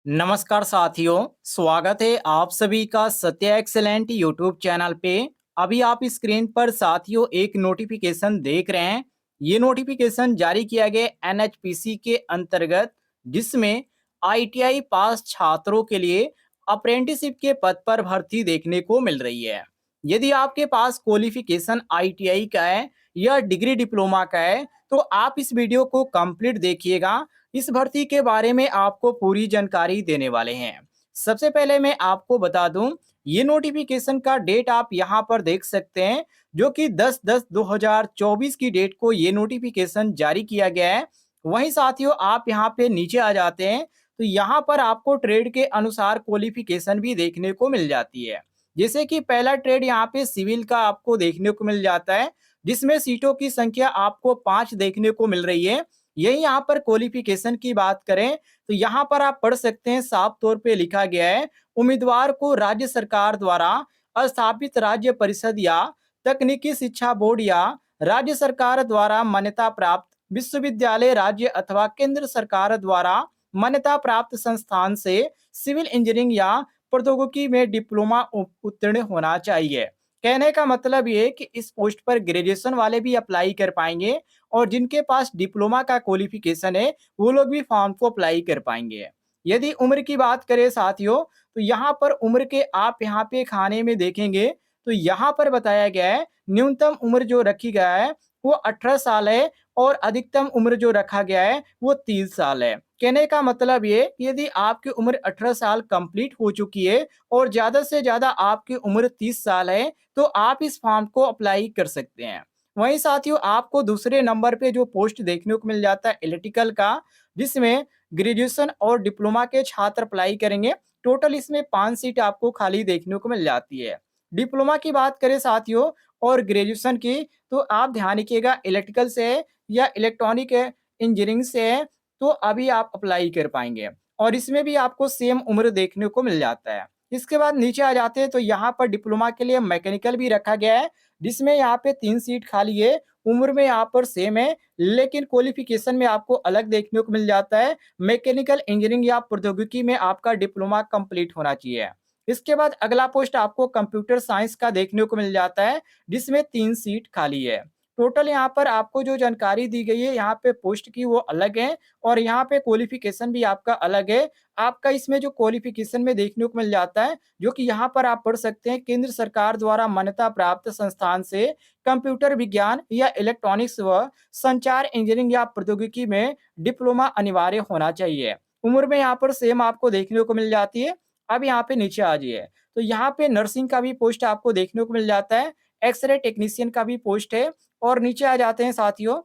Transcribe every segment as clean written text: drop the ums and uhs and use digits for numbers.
नमस्कार साथियों, स्वागत है आप सभी का सत्य एक्सेलेंट यूट्यूब चैनल पे। अभी आप स्क्रीन पर साथियों एक नोटिफिकेशन देख रहे हैं। ये नोटिफिकेशन जारी किया गया एनएचपीसी के अंतर्गत, जिसमें आईटीआई पास छात्रों के लिए अप्रेंटिसशिप के पद पर भर्ती देखने को मिल रही है। यदि आपके पास क्वालिफिकेशन आईटीआई का है या डिग्री डिप्लोमा का है, तो आप इस वीडियो को कंप्लीट देखिएगा। इस भर्ती के बारे में आपको पूरी जानकारी देने वाले हैं। सबसे पहले मैं आपको बता दूं, ये नोटिफिकेशन का डेट आप यहां पर देख सकते हैं, जो कि 10/10/2024 की डेट को ये नोटिफिकेशन जारी किया गया है। वहीं साथियों आप यहां पे नीचे आ जाते हैं, तो यहां पर आपको ट्रेड के अनुसार क्वालिफिकेशन भी देखने को मिल जाती है। जैसे कि पहला ट्रेड यहाँ पे सिविल का आपको देखने को मिल जाता है, जिसमें सीटों की संख्या आपको 5 देखने को मिल रही है। यही यहाँ पर क्वालिफिकेशन की बात करें, तो यहाँ पर आप पढ़ सकते हैं, साफ तौर पे लिखा गया है, उम्मीदवार को राज्य सरकार द्वारा स्थापित राज्य परिषद या तकनीकी शिक्षा बोर्ड या राज्य सरकार द्वारा मान्यता प्राप्त विश्वविद्यालय, राज्य अथवा केंद्र सरकार द्वारा मान्यता प्राप्त संस्थान से सिविल इंजीनियरिंग या प्रौद्योगिकी में डिप्लोमा उत्तीर्ण होना चाहिए। कहने का मतलब ये है कि इस पोस्ट पर ग्रेजुएशन वाले भी अप्लाई कर पाएंगे, और जिनके पास डिप्लोमा का क्वालिफिकेशन है वो लोग भी फॉर्म को अप्लाई कर पाएंगे। यदि उम्र की बात करें साथियों, तो यहाँ पर उम्र के आप यहाँ पे खाने में देखेंगे, तो यहाँ पर बताया गया है न्यूनतम उम्र जो रखी गया है वो 18 साल है, और अधिकतम उम्र जो रखा गया है वो 30 साल है। कहने का मतलब ये, यदि आपकी उम्र 18 साल कंप्लीट हो चुकी है और ज्यादा से ज्यादा आपकी उम्र 30 साल है, तो आप इस फॉर्म को अप्लाई कर सकते हैं। वहीं साथियों आपको दूसरे नंबर पे जो पोस्ट देखने को मिल जाता है इलेक्ट्रिकल का, जिसमें ग्रेजुएशन और डिप्लोमा के छात्र अप्लाई करेंगे। टोटल इसमें 5 सीट आपको खाली देखने को मिल जाती है। डिप्लोमा की बात करें साथियों और ग्रेजुएशन की, तो आप ध्यान रखिएगा, इलेक्ट्रिकल से है या इलेक्ट्रॉनिक इंजीनियरिंग से है, तो अभी आप अप्लाई कर पाएंगे, और इसमें भी आपको सेम उम्र देखने को मिल जाता है। इसके बाद नीचे आ जाते हैं, तो यहाँ पर डिप्लोमा के लिए मैकेनिकल भी रखा गया है, जिसमें यहाँ पे 3 सीट खाली है। उम्र में यहाँ पर सेम है, लेकिन क्वालिफिकेशन में आपको अलग देखने को मिल जाता है। मैकेनिकल इंजीनियरिंग या प्रौद्योगिकी में आपका डिप्लोमा कंप्लीट होना चाहिए। इसके बाद अगला पोस्ट आपको कंप्यूटर साइंस का देखने को मिल जाता है, जिसमें 3 सीट खाली है। टोटल यहाँ पर आपको जो जानकारी दी गई है यहाँ पे पोस्ट की वो अलग है, और यहाँ पे क्वालिफिकेशन भी आपका अलग है। आपका इसमें जो क्वालिफिकेशन में देखने को मिल जाता है, जो कि यहाँ पर आप पढ़ सकते हैं, केंद्र सरकार द्वारा मान्यता प्राप्त संस्थान से कंप्यूटर विज्ञान या इलेक्ट्रॉनिक्स व संचार इंजीनियरिंग या प्रौद्योगिकी में डिप्लोमा अनिवार्य होना चाहिए। उम्र में यहाँ पर सेम आपको देखने को मिल जाती है। अब यहाँ पे नीचे आ जाइए, तो यहाँ पे नर्सिंग का भी पोस्ट आपको देखने को मिल जाता है, एक्सरे टेक्नीशियन का भी पोस्ट है। और नीचे आ जाते हैं साथियों,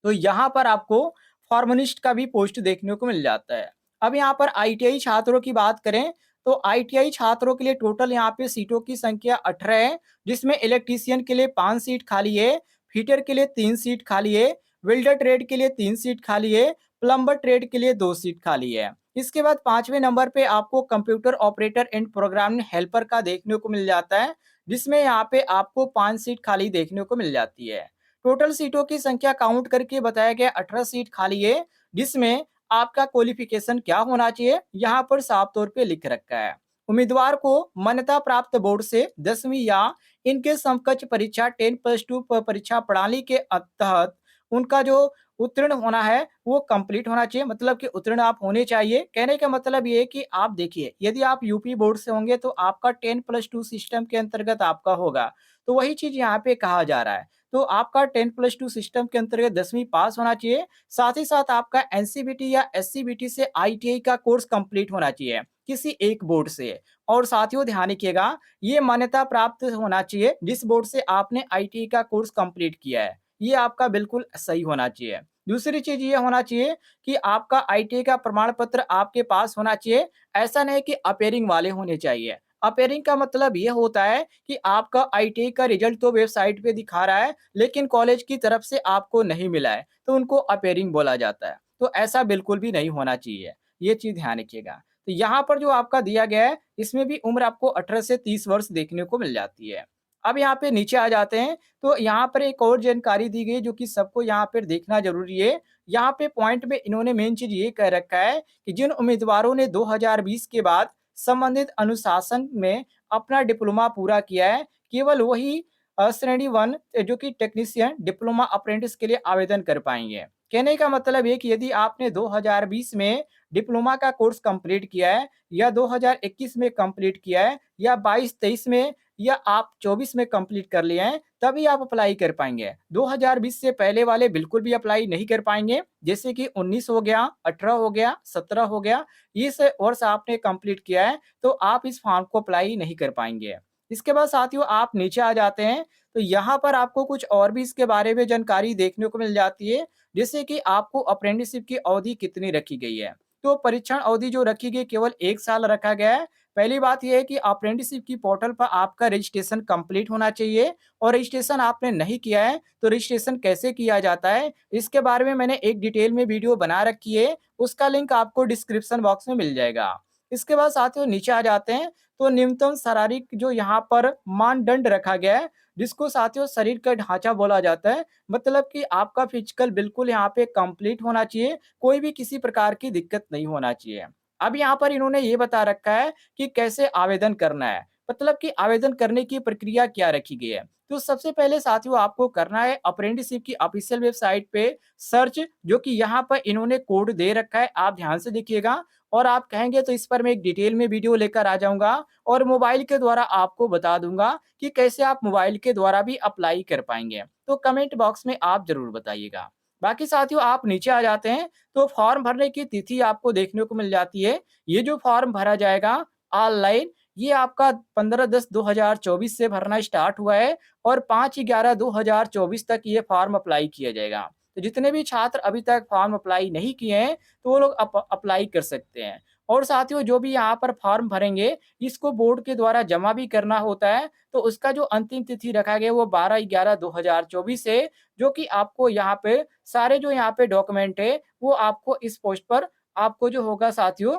तो यहाँ पर आपको फार्मासिस्ट का भी पोस्ट देखने को मिल जाता है। अब यहाँ पर आईटीआई छात्रों की बात करें, तो आईटीआई छात्रों के लिए टोटल यहाँ पे सीटों की संख्या 18 है, जिसमें इलेक्ट्रीशियन के लिए 5 सीट खाली है, फिटर के लिए 3 सीट खाली है, वेल्डर ट्रेड के लिए 3 सीट खाली है, प्लम्बर ट्रेड के लिए 2 सीट खाली है। इसके बाद 5वें नंबर पे आपको computer operator and programming helper का देखने को मिल जाता है, जिसमें यहाँ पे आपको 5 सीट खाली देखने को मिल जाती है। टोटल सीटों की संख्या काउंट करके बताया गया 18 सीट खाली है, जिसमें आपका क्वालिफिकेशन क्या होना चाहिए यहाँ पर साफ तौर पे लिख रखा है। उम्मीदवार को मान्यता प्राप्त बोर्ड से 10वीं या इनके समकक्ष परीक्षा 10+2 परीक्षा प्रणाली के तहत उनका जो उत्तीर्ण होना है वो कंप्लीट होना चाहिए, मतलब कि उत्तीर्ण आप होने चाहिए। कहने का मतलब ये है कि आप देखिए, यदि आप यूपी बोर्ड से होंगे तो आपका 10+2 सिस्टम के अंतर्गत आपका होगा, तो वही चीज यहाँ पे कहा जा रहा है। तो आपका 10+2 सिस्टम के अंतर्गत 10वीं पास होना चाहिए। साथ ही साथ आपका एनसीबीटी या एससीबीटी से आईटीआई का कोर्स कंप्लीट होना चाहिए किसी एक बोर्ड से। और साथियों ध्यान रखिएगा, ये मान्यता प्राप्त होना चाहिए जिस बोर्ड से आपने आईटीआई का कोर्स कंप्लीट किया है, ये आपका बिल्कुल सही होना चाहिए। दूसरी चीज ये होना चाहिए कि आपका आईटीआई का प्रमाण पत्र आपके पास होना चाहिए। ऐसा नहीं कि अपेयरिंग वाले होने चाहिए। अपेयरिंग का मतलब ये होता है कि आपका आईटीआई का रिजल्ट तो वेबसाइट पे दिखा रहा है, लेकिन कॉलेज की तरफ से आपको नहीं मिला है, तो उनको अपेयरिंग बोला जाता है। तो ऐसा बिल्कुल भी नहीं होना चाहिए, ये चीज ध्यान रखिएगा। तो यहाँ पर जो आपका दिया गया है, इसमें भी उम्र आपको 18 से 30 वर्ष देखने को मिल जाती है। अब यहाँ पे नीचे आ जाते हैं, तो यहाँ पर एक और जानकारी दी गई जो कि सबको यहाँ पर देखना जरूरी है। यहाँ पे पॉइंट में इन्होंने मेन चीज़ ये कह रखा है कि जिन उम्मीदवारों ने 2020 के बाद संबंधित अनुशासन में अपना डिप्लोमा पूरा किया है, केवल वही श्रेणी 1 जो कि टेक्नीशियन डिप्लोमा अप्रेंटिस के लिए आवेदन कर पाएँगे। कहने का मतलब ये कि यदि आपने 2020 में डिप्लोमा का कोर्स कंप्लीट किया है या 2021 में कंप्लीट किया है या 22-23 में या आप 24 में कंप्लीट कर लिए हैं, तभी आप अप्लाई कर पाएँगे। 2020 से पहले वाले बिल्कुल भी अप्लाई नहीं कर पाएँगे, जैसे कि 19 हो गया, 18 हो गया, 17 हो गया, इस वर्ष आपने कंप्लीट किया है, तो आप इस फॉर्म को अप्लाई नहीं कर पाएँगे। इसके बाद साथियों आप नीचे आ जाते हैं, तो यहाँ पर आपको कुछ और भी इसके बारे में जानकारी देखने को मिल जाती है, जैसे कि आपको अप्रेंटिसशिप की अवधि कितनी रखी गई है। तो परीक्षण अवधि जो रखी गई केवल 1 साल रखा गया है। पहली बात ये है कि अप्रेंटिसशिप की पोर्टल पर आपका रजिस्ट्रेशन कंप्लीट होना चाहिए और रजिस्ट्रेशन आपने नहीं किया है, तो रजिस्ट्रेशन कैसे किया जाता है, इसके बारे में मैंने एक डिटेल में वीडियो बना रखी है, उसका लिंक आपको डिस्क्रिप्शन बॉक्स में मिल जाएगा। इसके बाद साथियों नीचे आ जाते हैं, तो न्यूनतम शारीरिक जो यहाँ पर मानदंड रखा गया है, जिसको साथियों शरीर का ढाँचा बोला जाता है, मतलब कि आपका फिजिकल बिल्कुल यहाँ पे कंप्लीट होना चाहिए, कोई भी किसी प्रकार की दिक्कत नहीं होना चाहिए। अब यहाँ पर इन्होंने ये बता रखा है कि कैसे आवेदन करना है, मतलब कि आवेदन करने की प्रक्रिया क्या रखी गई है। तो सबसे पहले साथियों आपको करना है अप्रेंटिसशिप की ऑफिशियल वेबसाइट पे सर्च, जो कि यहाँ पर इन्होंने कोड दे रखा है, आप ध्यान से देखिएगा और आप कहेंगे तो इस पर मैं एक डिटेल में वीडियो लेकर आ जाऊँगा और मोबाइल के द्वारा आपको बता दूँगा कि कैसे आप मोबाइल के द्वारा भी अप्लाई कर पाएँगे। तो कमेंट बॉक्स में आप ज़रूर बताइएगा। बाकी साथियों आप नीचे आ जाते हैं, तो फॉर्म भरने की तिथि आपको देखने को मिल जाती है। ये जो फॉर्म भरा जाएगा ऑनलाइन, ये आपका 15/10/2024 से भरना स्टार्ट हुआ है और 5/11/2024 तक ये फॉर्म अप्लाई किया जाएगा। तो जितने भी छात्र अभी तक फॉर्म अप्लाई नहीं किए हैं, तो वो लोग अप्लाई कर सकते हैं। और साथियों जो भी यहाँ पर फॉर्म भरेंगे, इसको बोर्ड के द्वारा जमा भी करना होता है, तो उसका जो अंतिम तिथि रखा गया है वो 12/11/2024 है, जो कि आपको यहाँ पे सारे जो यहाँ पे डॉक्यूमेंट है, वो आपको इस पोस्ट पर आपको जो होगा साथियों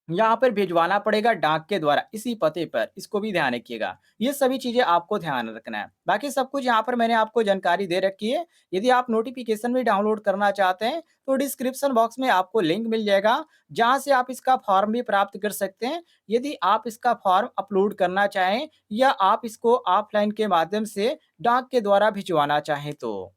यहाँ पर भिजवाना पड़ेगा डाक के द्वारा इसी पते पर, इसको भी ध्यान रखिएगा। ये सभी चीज़ें आपको ध्यान रखना है। बाकी सब कुछ यहाँ पर मैंने आपको जानकारी दे रखी है। यदि आप नोटिफ़िकेशन भी डाउनलोड करना चाहते हैं, तो डिस्क्रिप्शन बॉक्स में आपको लिंक मिल जाएगा, जहाँ से आप इसका फॉर्म भी प्राप्त कर सकते हैं। यदि आप इसका फॉर्म अपलोड करना चाहें या आप इसको ऑफ़लाइन के माध्यम से डाक के द्वारा भिजवाना चाहें तो।